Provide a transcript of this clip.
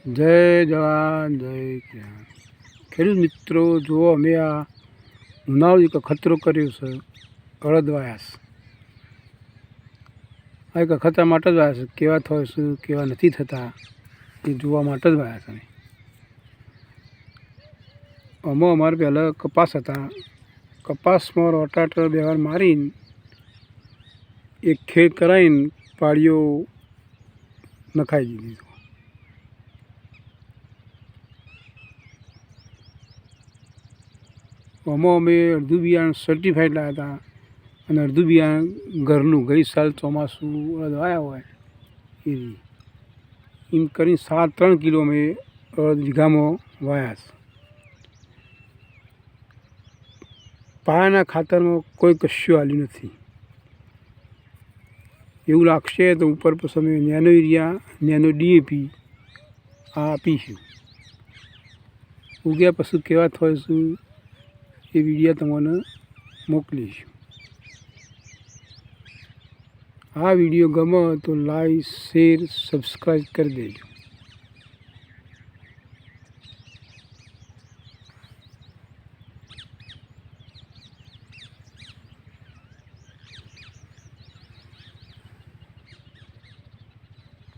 જય જવાન જય કિસાન। ખેડૂત મિત્રો જુઓ, અમે આ ઉનાળો એક ખતરો કર્યો છે અડદ વાયાસ। આ એક ખતરા માટે જ વાયા છે, કેવા થાય છે કેવા નથી થતા એ જોવા માટે જ વાયા છે। આમાં અમારે પહેલાં કપાસ હતા, કપાસમાં રોટાટર વ્યવહાર મારીને એક ખેડ કરાવીને પાળીઓ નખાઈ દીધી। આમાં અમે અડધું બિયારણ સર્ટિફાઈડ લાવ્યા હતા અને અડધું બિયારણ ઘરનું, ગઈ સાલ ચોમાસું અડદ વાયા હોય એવી એમ કરીને 3 કિલો અમે અડદ વીઘામાં વાયા છે। પાયાના ખાતરમાં કોઈ કશું આલ્યું નથી। એવું લાગશે તો ઉપર પછી અમે નેનો યુરિયા, નેનો DAP આ આપીશું। ઉગ્યા પછી કેવા થઈશું એ વિડીયો તમને મોકલીશું। આ વિડીયો ગમે તો લાઈક, શેર, સબસ્ક્રાઈબ કરી દેજો।